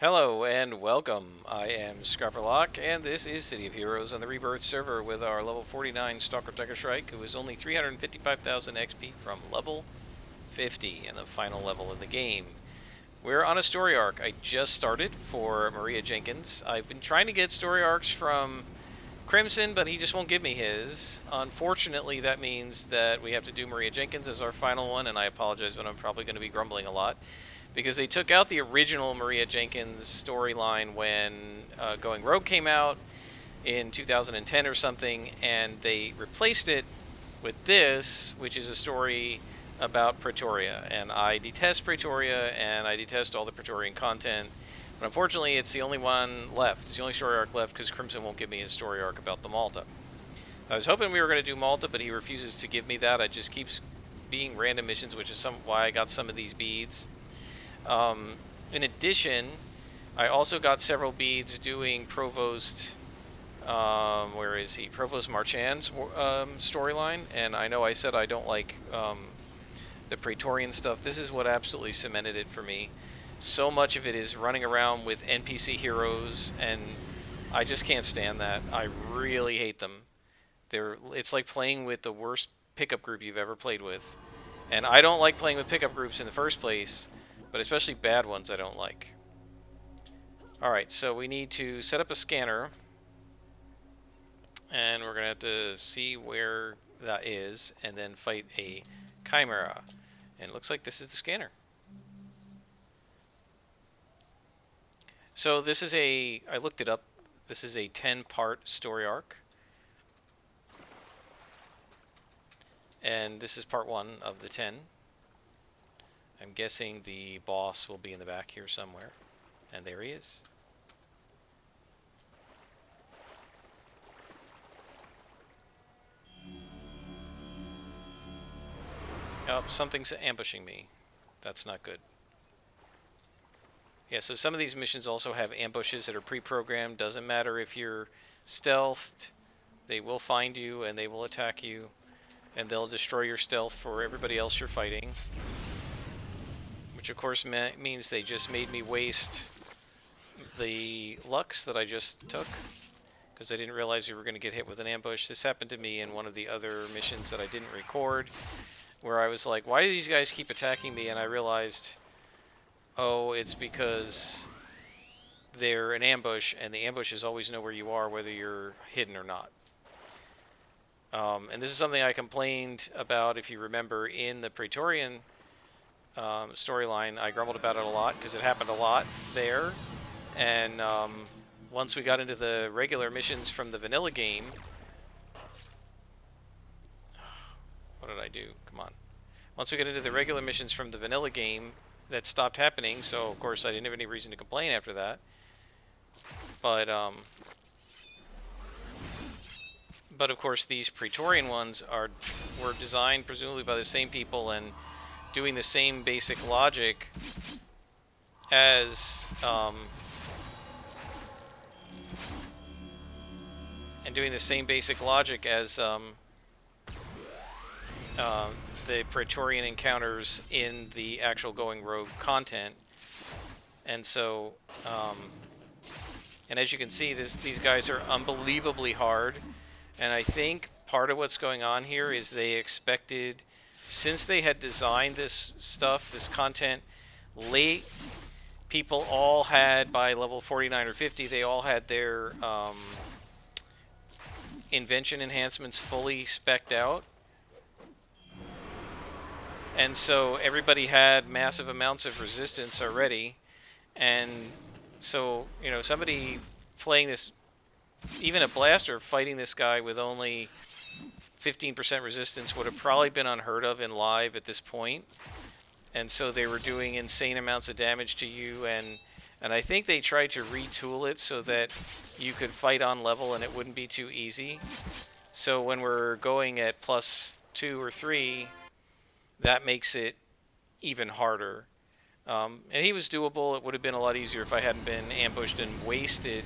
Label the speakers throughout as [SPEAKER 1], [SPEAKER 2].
[SPEAKER 1] Hello and welcome. I am Scrapperlock, and this is City of Heroes on the Rebirth server with our level 49 Stalker Shrike, who is only 355,000 XP from level 50 and the final level in the game. We're on a story arc I just started for Maria Jenkins. I've been trying to get story arcs from Crimson, but he just won't give me his. Unfortunately, that means that we have to do Maria Jenkins as our final one, and I apologize, but I'm probably going to be grumbling a lot because they took out the original Maria Jenkins storyline when Going Rogue came out in 2010 or something, and they replaced it with this, which is a story about Pretoria. And I detest Pretoria, and I detest all the Praetorian content. But unfortunately, it's the only one left. It's the only story arc left because Crimson won't give me his story arc about the Malta. I was hoping we were going to do Malta, but he refuses to give me that. It just keeps being random missions, which is why I got some of these beads. In addition, I also got several beads doing Provost, where is he? Provost Marchand's storyline, and I know I said I don't like the Praetorian stuff. This is what absolutely cemented it for me. So much of it is running around with NPC heroes, and I just can't stand that. I really hate them. It's like playing with the worst pickup group you've ever played with. And I don't like playing with pickup groups in the first place, but especially bad ones I don't like. Alright, so we need to set up a scanner, and we're going to have to see where that is, and then fight a Chimera. And it looks like this is the scanner. So this is I looked it up, this is a 10-part story arc. And this is part 1 of the 10. I'm guessing the boss will be in the back here somewhere. And there he is. Oh, something's ambushing me. That's not good. Yeah, so some of these missions also have ambushes that are pre-programmed. Doesn't matter if you're stealthed, they will find you and they will attack you. And they'll destroy your stealth for everybody else you're fighting. Which of course means they just made me waste the Lux that I just took. Because I didn't realize we were going to get hit with an ambush. This happened to me in one of the other missions that I didn't record. Where I was like, why do these guys keep attacking me? And I realized, oh, it's because they're an ambush. And the ambushes always know where you are, whether you're hidden or not. And this is something I complained about, if you remember, in the Praetorian storyline. I grumbled about it a lot because it happened a lot there. And once we got into the regular missions from the vanilla game... What did I do? Come on. Once we got into the regular missions from the vanilla game, that stopped happening. So, of course, I didn't have any reason to complain after that. But of course, these Praetorian ones were designed presumably by the same people and doing the same basic logic as the Praetorian encounters in the actual Going Rogue content. And so, and as you can see, these guys are unbelievably hard. And I think part of what's going on here is they expected, since they had designed this stuff, this content, late, people all had, by level 49 or 50, they all had their invention enhancements fully spec'd out. And so everybody had massive amounts of resistance already. And so, you know, somebody playing this, even a blaster fighting this guy with only 15% resistance would have probably been unheard of in live at this point. And so they were doing insane amounts of damage to you, and I think they tried to retool it so that you could fight on level and it wouldn't be too easy. So when we're going at +2 or 3, that makes it even harder. And he was doable. It would have been a lot easier if I hadn't been ambushed and wasted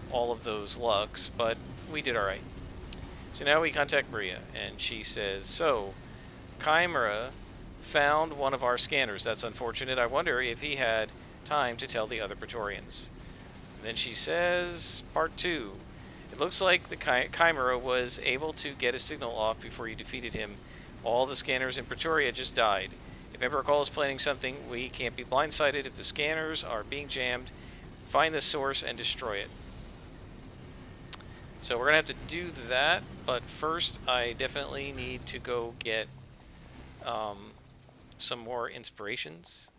[SPEAKER 1] all of those Lux, but we did alright. So now we contact Maria, and she says, so, Chimera found one of our scanners. That's unfortunate. I wonder if he had time to tell the other Praetorians. And then she says, part 2. It looks like the Chimera was able to get a signal off before you defeated him. All the scanners in Pretoria just died. If Emperor Cole is planning something, we can't be blindsided. If the scanners are being jammed, find the source and destroy it. So we're going to have to do that, but first I definitely need to go get some more inspirations,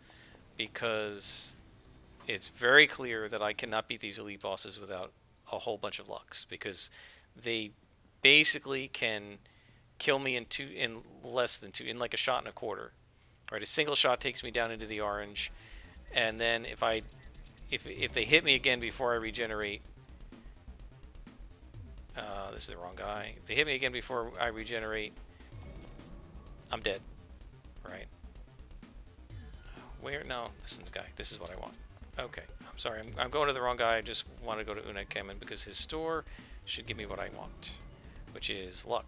[SPEAKER 1] because it's very clear that I cannot beat these elite bosses without a whole bunch of lucks, because they basically can kill me in less than 2, in like a shot and a quarter. Right, a single shot takes me down into the orange, and then if they hit me again before I regenerate, this is the wrong guy. If they hit me again before I regenerate, I'm dead. Right? Where? No, this isn't the guy. This is what I want. Okay, I'm sorry. I'm going to the wrong guy. I just want to go to Unai Kemen because his store should give me what I want, which is luck.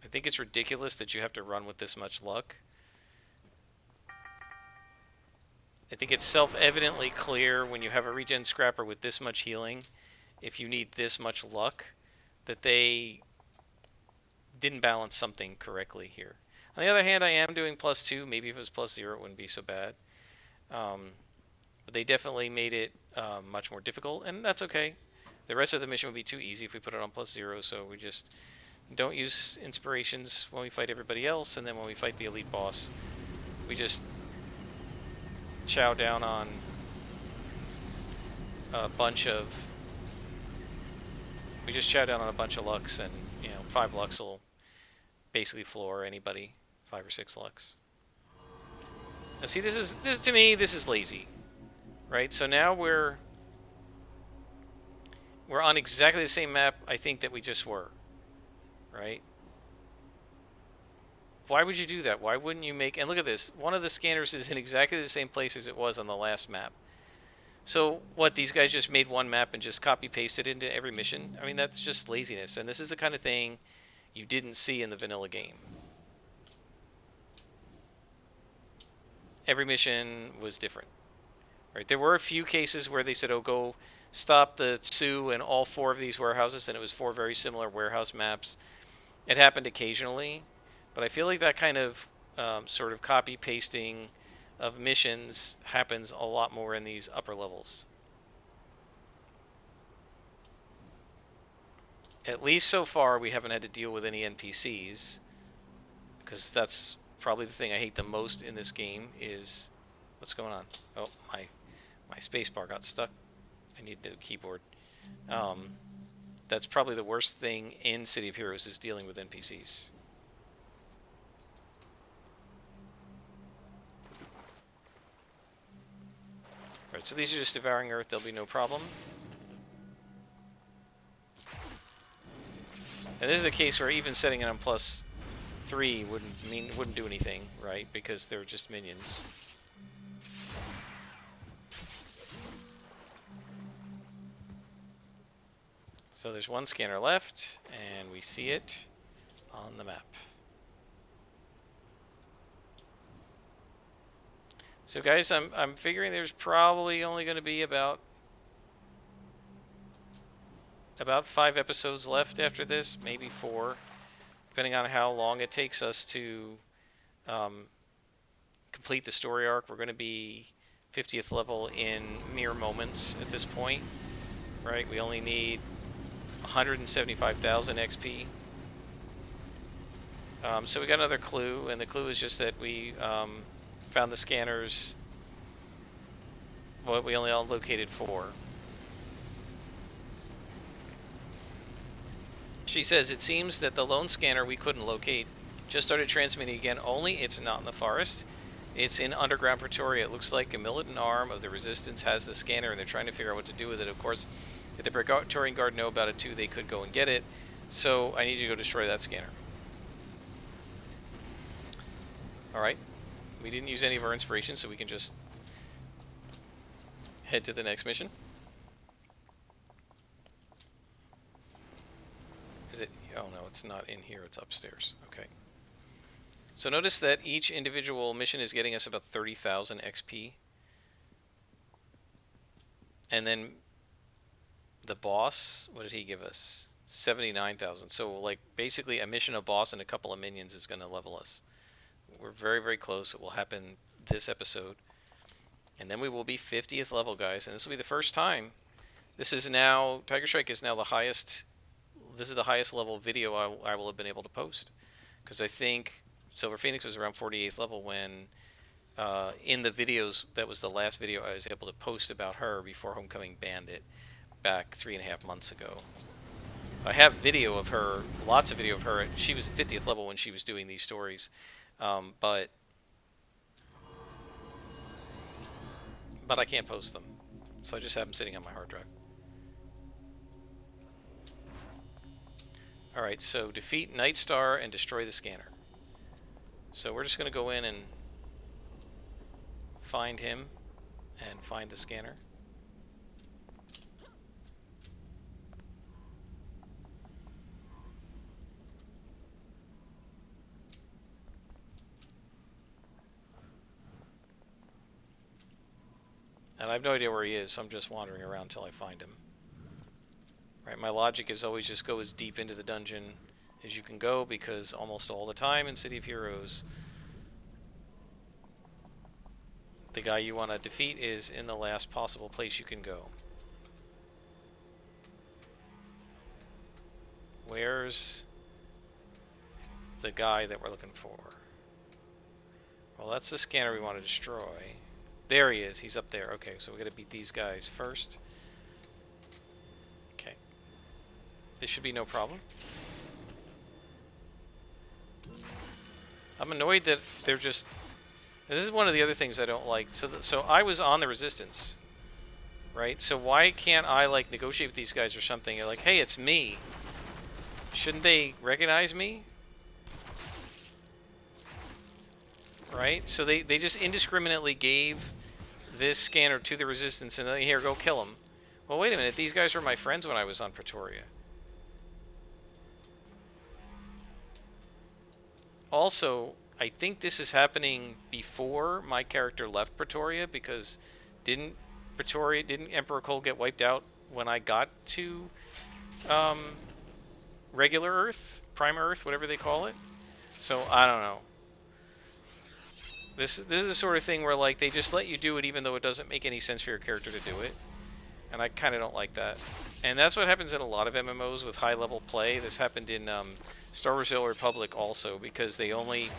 [SPEAKER 1] I think it's ridiculous that you have to run with this much luck. I think it's self-evidently clear when you have a regen scrapper with this much healing, if you need this much luck, that they didn't balance something correctly here. On the other hand, I am doing +2. Maybe if it was +0, it wouldn't be so bad. But they definitely made it much more difficult, and that's okay. The rest of the mission would be too easy if we put it on +0, so we just don't use inspirations when we fight everybody else, and then when we fight the elite boss, we just chow down on a bunch of lucks, and 5 lucks will basically floor anybody. 5 or 6 lucks. Now see, this is to me, this is lazy, right? So now we're on exactly the same map I think that we just were, right? Why would you do that? Why wouldn't you make... And look at this. One of the scanners is in exactly the same place as it was on the last map. So, what, these guys just made one map and just copy-pasted it into every mission? I mean, that's just laziness. And this is the kind of thing you didn't see in the vanilla game. Every mission was different. Right? There were a few cases where they said, oh, go stop the Sioux in all 4 of these warehouses, and it was 4 very similar warehouse maps. It happened occasionally. But I feel like that kind of sort of copy-pasting of missions happens a lot more in these upper levels. At least so far, we haven't had to deal with any NPCs, because that's probably the thing I hate the most in this game is... What's going on? Oh, my spacebar got stuck. I need a new keyboard. That's probably the worst thing in City of Heroes, is dealing with NPCs. Alright, so these are just devouring Earth, there'll be no problem. And this is a case where even setting it on +3 wouldn't do anything, right? Because they're just minions. So there's one scanner left, and we see it on the map. So guys, I'm figuring there's probably only going to be about 5 episodes left after this, maybe 4, depending on how long it takes us to complete the story arc. We're going to be 50th level in mere moments at this point, right? We only need 175,000 XP. So we got another clue, and the clue is just that we found the scanners. Well, we only located 4. She says, it seems that the lone scanner we couldn't locate just started transmitting again, only it's not in the forest. It's in underground Pretoria. It looks like a militant arm of the resistance has the scanner, and they're trying to figure out what to do with it. Of course, if the Praetorian Guard know about it too, they could go and get it. So I need you to go destroy that scanner. Alright. We didn't use any of our inspiration, so we can just head to the next mission. Is it? Oh no, it's not in here. It's upstairs. Okay. So notice that each individual mission is getting us about 30,000 XP. And then the boss, what did he give us? 79,000. So like basically a mission, a boss, and a couple of minions is going to level us. We're very, very close. It will happen this episode. And then we will be 50th level, guys. And this will be the first time. This is now, Tiger Shrike is now the highest, this is the highest level video I will have been able to post. Because I think Silver Phoenix was around 48th level when, in the videos, that was the last video I was able to post about her before Homecoming banned it back 3.5 months ago. I have video of her, lots of video of her. She was 50th level when she was doing these stories. But I can't post them. So I just have them sitting on my hard drive. Alright, so defeat Nightstar and destroy the scanner. So we're just going to go in and find him and find the scanner. And I have no idea where he is, so I'm just wandering around until I find him. Right, my logic is always just go as deep into the dungeon as you can go, because almost all the time in City of Heroes, the guy you want to defeat is in the last possible place you can go. Where's the guy that we're looking for? Well, that's the scanner we want to destroy. There he is. He's up there. Okay, so we got to beat these guys first. Okay. This should be no problem. I'm annoyed that they're just... This is one of the other things I don't like. So I was on the Resistance, right? So why can't I, like, negotiate with these guys or something? They're like, hey, it's me. Shouldn't they recognize me? Right? So they just indiscriminately gave this scanner to the Resistance and then, here, go kill him. Well, wait a minute. These guys were my friends when I was on Pretoria. Also, I think this is happening before my character left Pretoria, because didn't Emperor Cole get wiped out when I got to regular Earth? Prime Earth, whatever they call it? So, I don't know. This is the sort of thing where, like, they just let you do it even though it doesn't make any sense for your character to do it. And I kind of don't like that. And that's what happens in a lot of MMOs with high-level play. This happened in Star Wars: The Old Republic also, because they only...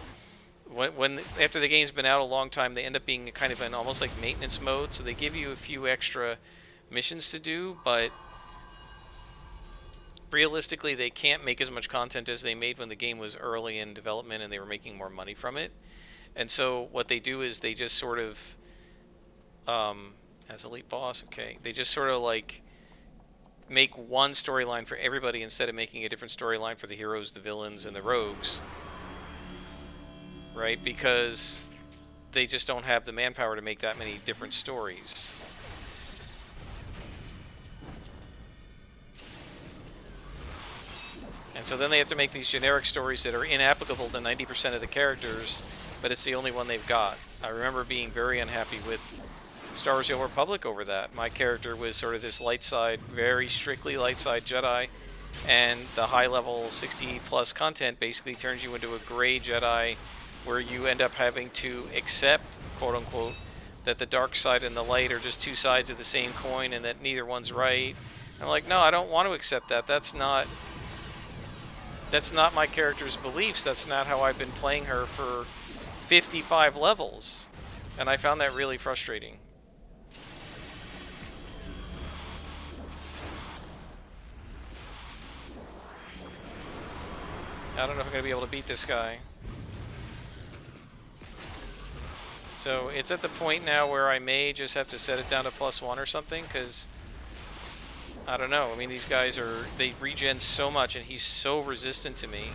[SPEAKER 1] When after the game's been out a long time, they end up being kind of in almost like maintenance mode, so they give you a few extra missions to do, but realistically they can't make as much content as they made when the game was early in development and they were making more money from it. And so what they do is they just sort of, as Elite Boss, okay, they just sort of like make one storyline for everybody instead of making a different storyline for the heroes, the villains, and the rogues. Right? Because they just don't have the manpower to make that many different stories. And so then they have to make these generic stories that are inapplicable to 90% of the characters, but it's the only one they've got. I remember being very unhappy with Star Wars: The Old Republic over that. My character was sort of this light side, very strictly light side Jedi, and the high level 60+ content basically turns you into a gray Jedi, where you end up having to accept, quote-unquote, that the dark side and the light are just two sides of the same coin and that neither one's right. I'm like, no, I don't want to accept that. That's not my character's beliefs. That's not how I've been playing her for 55 levels. And I found that really frustrating. I don't know if I'm going to be able to beat this guy. So it's at the point now where I may just have to set it down to +1 or something, because I don't know. I mean, these guys they regen so much, and he's so resistant to me.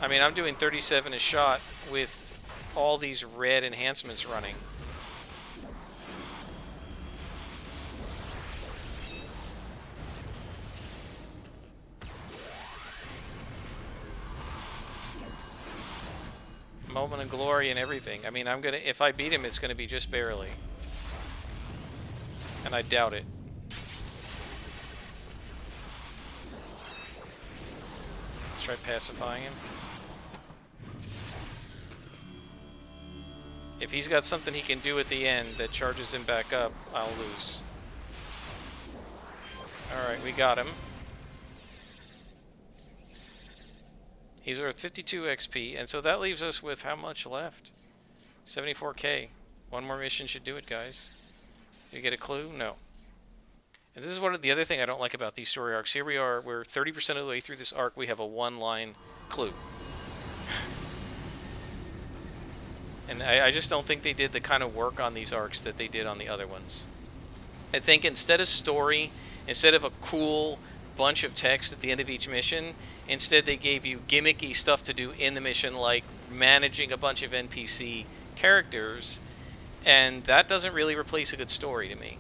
[SPEAKER 1] I mean, I'm doing 37 a shot with all these red enhancements running. Moment of glory and everything. I mean, if I beat him, it's gonna be just barely. And I doubt it. Let's try pacifying him. If he's got something he can do at the end that charges him back up, I'll lose. Alright, we got him. He's worth 52 XP, and so that leaves us with how much left? 74k. One more mission should do it, guys. Did you get a clue? No. And this is the other thing I don't like about these story arcs. Here we are, we're 30% of the way through this arc, we have a one-line clue. And I just don't think they did the kind of work on these arcs that they did on the other ones. I think instead of story, instead of a cool bunch of text at the end of each mission, instead they gave you gimmicky stuff to do in the mission, like managing a bunch of NPC characters, and that doesn't really replace a good story to me.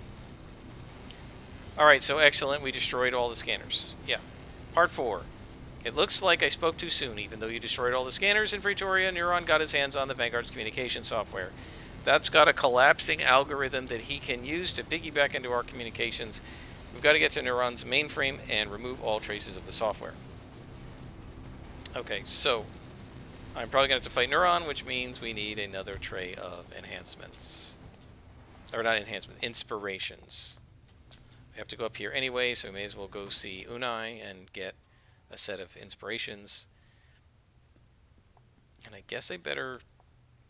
[SPEAKER 1] Alright, so excellent, we destroyed all the scanners. Yeah. Part 4. It looks like I spoke too soon. Even though you destroyed all the scanners in Pretoria, Neuron got his hands on the Vanguard's communication software. That's got a collapsing algorithm that he can use to piggyback into our communications. We've got to get to Neuron's mainframe and remove all traces of the software. Okay, so I'm probably going to have to fight Neuron, which means we need another tray of enhancements. Or not enhancements, inspirations. We have to go up here anyway, so we may as well go see Unai and get a set of inspirations. And I guess I better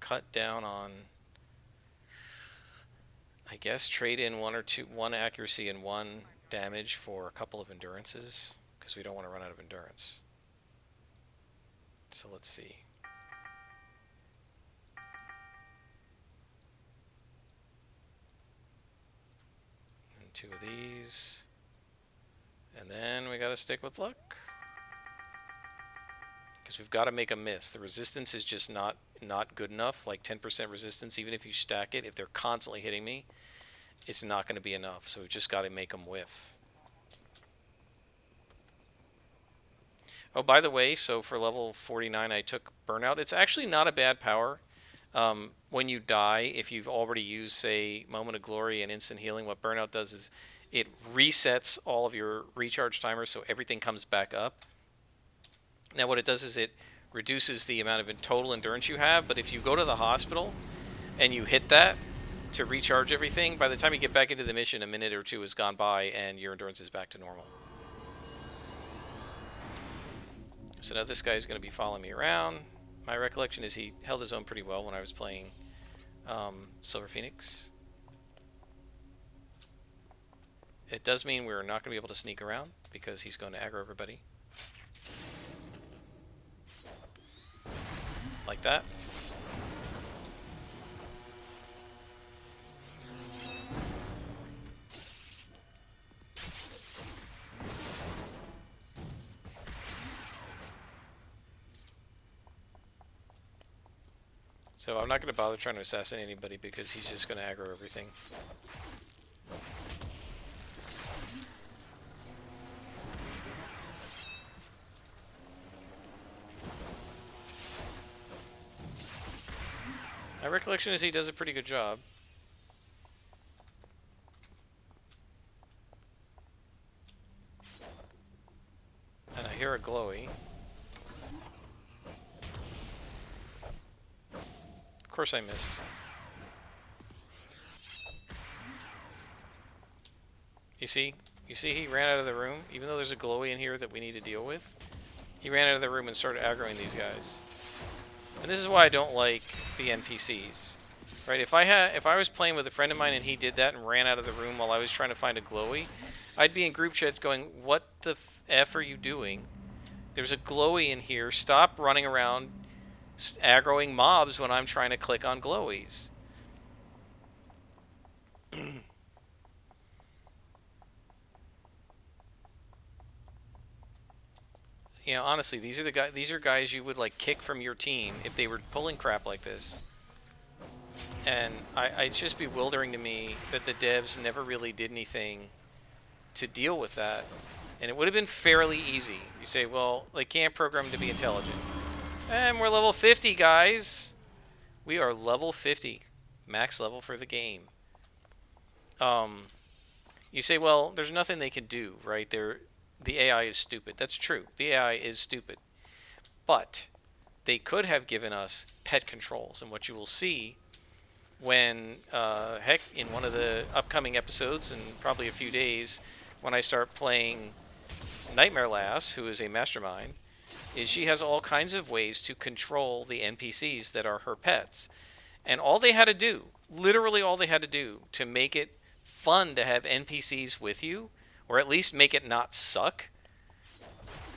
[SPEAKER 1] cut down on, I guess, trade in one accuracy and one damage for a couple of endurances, because we don't want to run out of endurance. So let's see. And 2 of these. And then we gotta stick with luck. Because we've got to make a miss. The resistance is just not good enough. Like 10% resistance, even if you stack it, if they're constantly hitting me, it's not going to be enough. So we've just got to make them whiff. Oh, by the way, so for level 49, I took Burnout. It's actually not a bad power. When you die, if you've already used, say, Moment of Glory and Instant Healing, what Burnout does is it resets all of your recharge timers so everything comes back up. Now what it does is it reduces the amount of total endurance you have, but if you go to the hospital and you hit that to recharge everything, by the time you get back into the mission, a minute or 2 has gone by and your endurance is back to normal. So now this guy's going to be following me around. My recollection is he held his own pretty well when I was playing Silver Phoenix. It does mean we're not going to be able to sneak around because he's going to aggro everybody. Like that. So I'm not going to bother trying to assassinate anybody because he's just going to aggro everything. My recollection is he does a pretty good job. And I hear a glowy. Of course I missed. You see he ran out of the room, even though there's a glowy in here that we need to deal with. He ran out of the room and started aggroing these guys. And this is why I don't like the NPCs. Right? If I was playing with a friend of mine and he did that and ran out of the room while I was trying to find a glowy, I'd be in group chats going, "What the F are you doing? There's a glowy in here. Stop running around aggroing mobs when I'm trying to click on glowies." You know, honestly, these are guys you would like kick from your team if they were pulling crap like this. And it's just bewildering to me that the devs never really did anything to deal with that. And it would have been fairly easy. You say, well, they can't program to be intelligent. And we're level 50, guys. We are level 50, max level for the game. Um, you say, well, there's nothing they can do, right? The AI is stupid. That's true. The AI is stupid. But they could have given us pet controls, and what you will see when, heck, in one of the upcoming episodes, in probably a few days, when I start playing Nightmare Lass, who is a mastermind, is she has all kinds of ways to control the NPCs that are her pets. And all they had to do, literally all they had to do to make it fun to have NPCs with you, or at least make it not suck,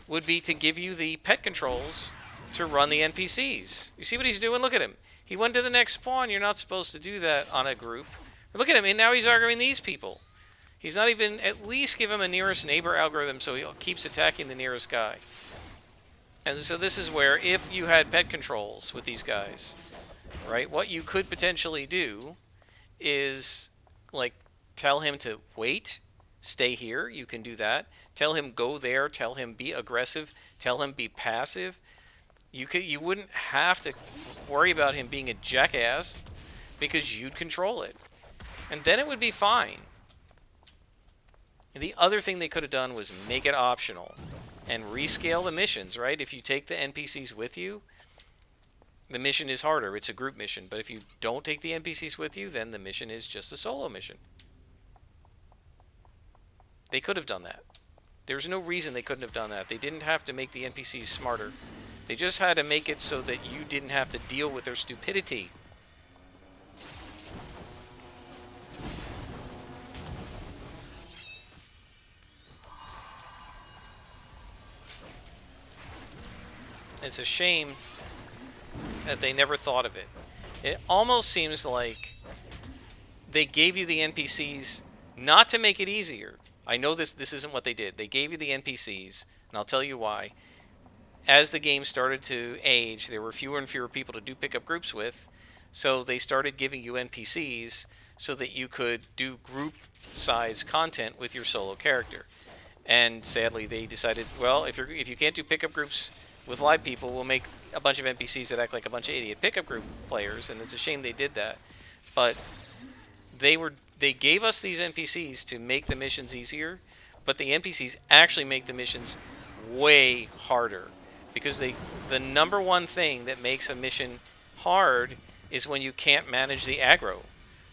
[SPEAKER 1] would be to give you the pet controls to run the NPCs. You see what he's doing? Look at him. He went to the next spawn. You're not supposed to do that on a group. Look at him, and now he's arguing these people. He's not even, at least give him a nearest neighbor algorithm so he keeps attacking the nearest guy. And so this is where, if you had pet controls with these guys, right, what you could potentially do is, like, tell him to wait, stay here, you can do that. Tell him go there, tell him be aggressive, tell him be passive. You wouldn't have to worry about him being a jackass because you'd control it. And then it would be fine. And the other thing they could have done was make it optional and rescale the missions, right? If you take the NPCs with you, the mission is harder. It's a group mission. But if you don't take the NPCs with you, then the mission is just a solo mission. They could have done that. There's no reason they couldn't have done that. They didn't have to make the NPCs smarter. They just had to make it so that you didn't have to deal with their stupidity. It's a shame that they never thought of it. It almost seems like they gave you the NPCs not to make it easier. I know this isn't what they did. They gave you the NPCs, and I'll tell you why. As the game started to age, there were fewer and fewer people to do pickup groups with, so they started giving you NPCs so that you could do group size content with your solo character. And sadly, they decided, well, if you can't do pickup groups with live people, we'll make a bunch of NPCs that act like a bunch of idiot pickup group players, and it's a shame they did that. But they gave us these NPCs to make the missions easier, but the NPCs actually make the missions way harder. Because the number one thing that makes a mission hard is when you can't manage the aggro,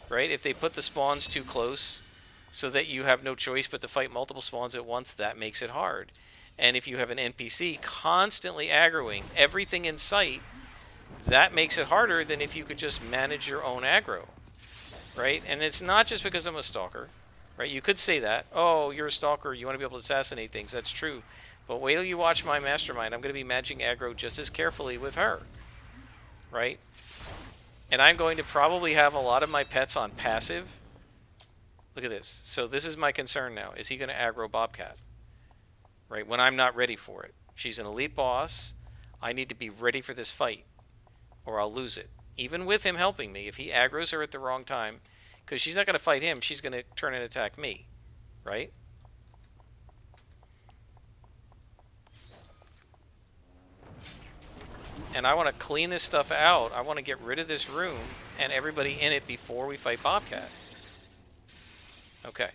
[SPEAKER 1] right? If they put the spawns too close so that you have no choice but to fight multiple spawns at once, that makes it hard. And if you have an NPC constantly aggroing everything in sight, that makes it harder than if you could just manage your own aggro, right? And it's not just because I'm a stalker, right? You could say that, oh, you're a stalker, you want to be able to assassinate things. That's true. But wait till you watch my mastermind. I'm going to be managing aggro just as carefully with her, right? And I'm going to probably have a lot of my pets on passive. Look at this. So this is my concern now. Is he going to aggro Bobcat? Right? When I'm not ready for it. She's an elite boss. I need to be ready for this fight, or I'll lose it. Even with him helping me, if he aggroes her at the wrong time, because she's not going to fight him, she's going to turn and attack me, right? And I want to clean this stuff out. I want to get rid of this room and everybody in it before we fight Bobcat. Okay.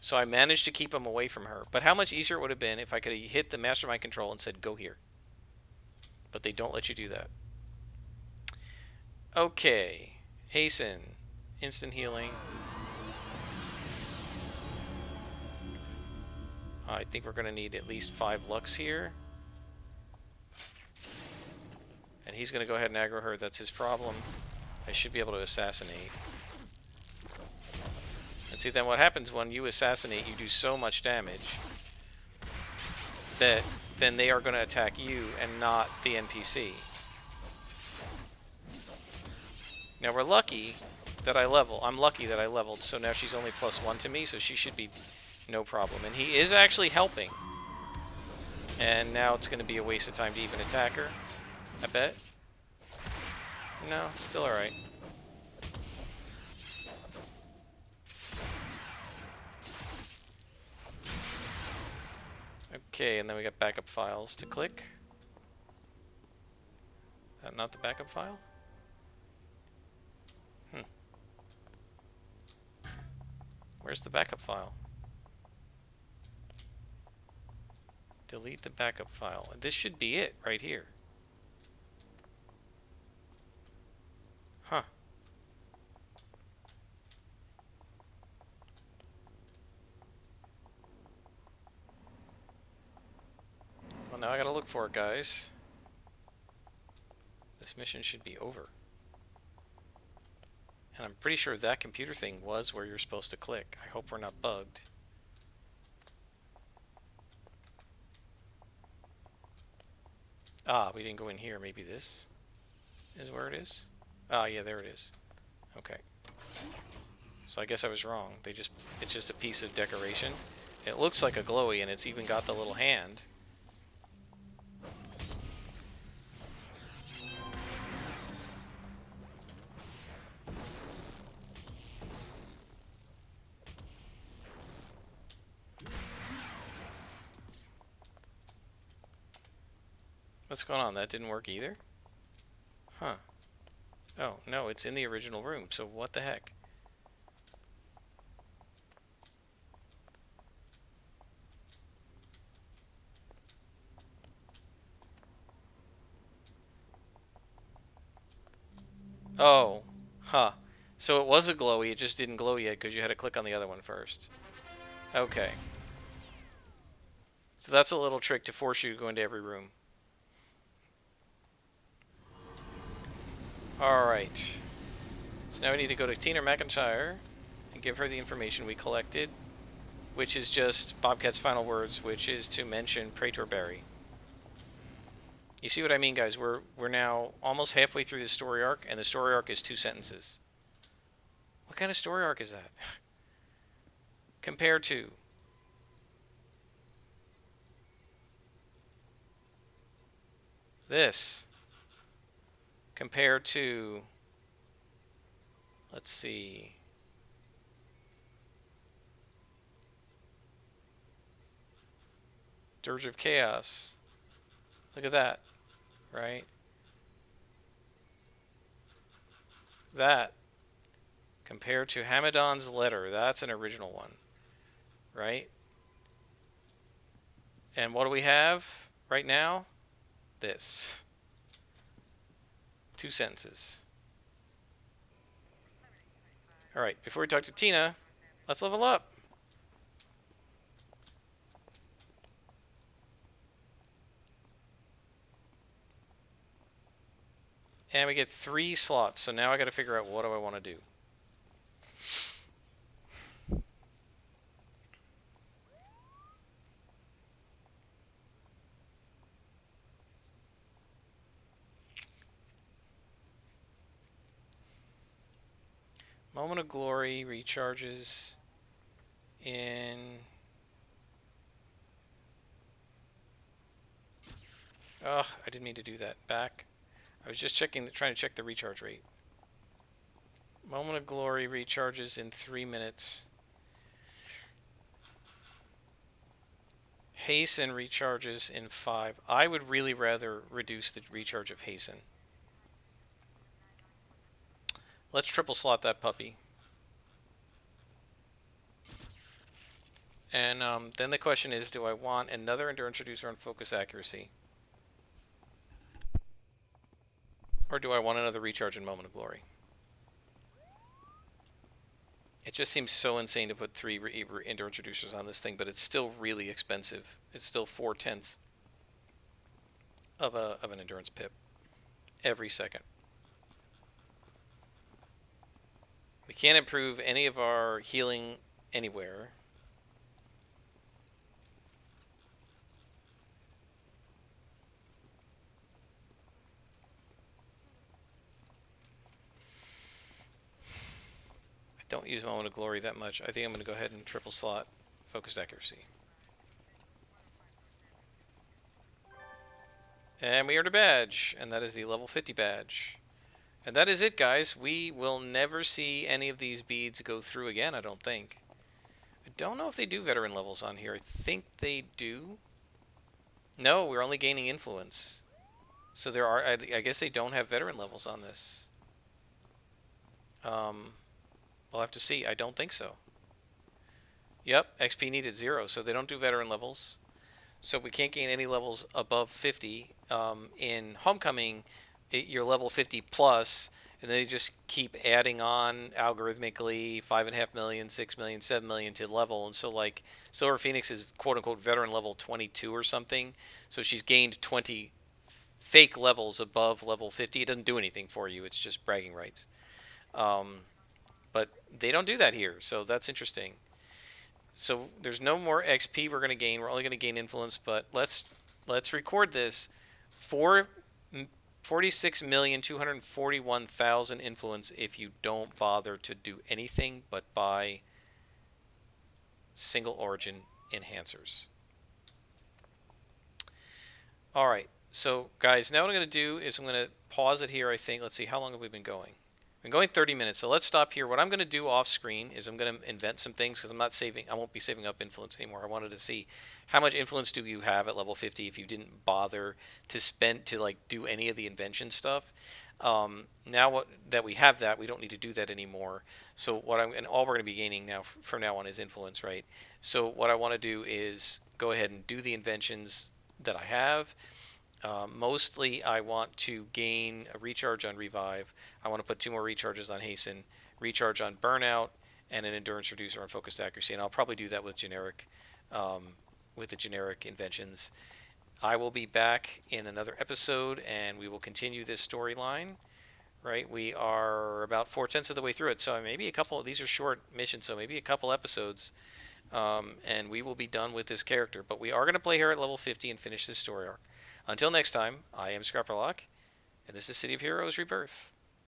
[SPEAKER 1] So I managed to keep him away from her. But how much easier it would have been if I could have hit the mastermind control and said, go here. But they don't let you do that. Okay. Hasten. Instant healing. I think we're going to need at least 5 Lux here. And he's going to go ahead and aggro her. That's his problem. I should be able to assassinate. And see, then what happens when you assassinate, you do so much damage that then they are going to attack you and not the NPC. Now we're lucky that I'm lucky that I leveled, so now she's only +1 to me, so she should be no problem. And he is actually helping. And now it's going to be a waste of time to even attack her, I bet. No, it's still alright. Okay, and then we got backup files to click. Not the backup file? Where's the backup file? Delete the backup file. This should be it right here. Huh. Well, now I gotta look for it, guys. This mission should be over. And I'm pretty sure that computer thing was where you're supposed to click. I hope we're not bugged. Ah, we didn't go in here. Maybe this is where it is? Ah, yeah, there it is. Okay. So I guess I was wrong. It's just a piece of decoration. It looks like a glowy, and it's even got the little hand. What's going on? That didn't work either? Huh. Oh, no, it's in the original room, so what the heck? Oh, huh. So it was a glowy, it just didn't glow yet because you had to click on the other one first. Okay. So that's a little trick to force you to go into every room. Alright. So now we need to go to Tina McIntyre and give her the information we collected, which is just Bobcat's final words, which is to mention Praetor Barry. You see what I mean, guys? We're now almost halfway through the story arc, and the story arc is 2 sentences. What kind of story arc is that? Compared to... this. Compared to... let's see... Dirge of Chaos. Look at that. Right? That. Compared to Hamadan's letter. That's an original one. Right? And what do we have right now? This. 2 sentences. Alright, before we talk to Tina, let's level up. And we get 3 slots, so now I gotta figure out what do I want to do. Moment of Glory recharges in... ugh, I didn't mean to do that. Back. I was just trying to check the recharge rate. Moment of Glory recharges in 3 minutes. Hasten recharges in 5. I would really rather reduce the recharge of Hasten. Let's triple slot that puppy. And then the question is, do I want another endurance reducer on focus accuracy? Or do I want another recharge in Moment of Glory? It just seems so insane to put 3 endurance reducers on this thing, but it's still really expensive. It's still 4/10 of an endurance pip every second. We can't improve any of our healing anywhere. I don't use Moment of Glory that much. I think I'm going to go ahead and triple slot focused accuracy. And we earned a badge, and that is the level 50 badge. And that is it, guys. We will never see any of these beads go through again, I don't think. I don't know if they do veteran levels on here. I think they do. No, we're only gaining influence. So there are, I guess they don't have veteran levels on this. We'll have to see. I don't think so. Yep, XP needed 0, so they don't do veteran levels. So we can't gain any levels above 50. In Homecoming, you're level 50 plus, and they just keep adding on algorithmically 5.5 million, 6 million, 7 million to level. And so, like, Silver Phoenix is quote unquote veteran level 22 or something. So she's gained 20 fake levels above level 50. It doesn't do anything for you, it's just bragging rights. Um, but they don't do that here, so that's interesting. So there's no more XP we're going to gain. We're only going to gain influence, but let's record this. 46,241,000 influence if you don't bother to do anything but buy single origin enhancers. All right. So guys, now what I'm going to do is I'm going to pause it here, I think. Let's see, how long have we been going? Been going 30 minutes, so let's stop here. What I'm going to do off screen is I'm going to invent some things because I'm not saving. I won't be saving up influence anymore. I wanted to see how much influence do you have at level 50 if you didn't bother to spend to like do any of the invention stuff. Now that we have that, we don't need to do that anymore. So what I'm and all we're going to be gaining now from now on is influence, right? So what I want to do is go ahead and do the inventions that I have. Mostly, I want to gain a recharge on Revive. I want to put 2 more recharges on Hasten, recharge on Burnout, and an endurance reducer on Focused Accuracy. And I'll probably do that with the generic inventions. I will be back in another episode, and we will continue this storyline. Right, we are about 4/10 of the way through it, so maybe a couple. These are short missions, so maybe a couple episodes, and we will be done with this character. But we are going to play her at level 50 and finish this story arc. Until next time, I am Scrapperlock, and this is City of Heroes Rebirth.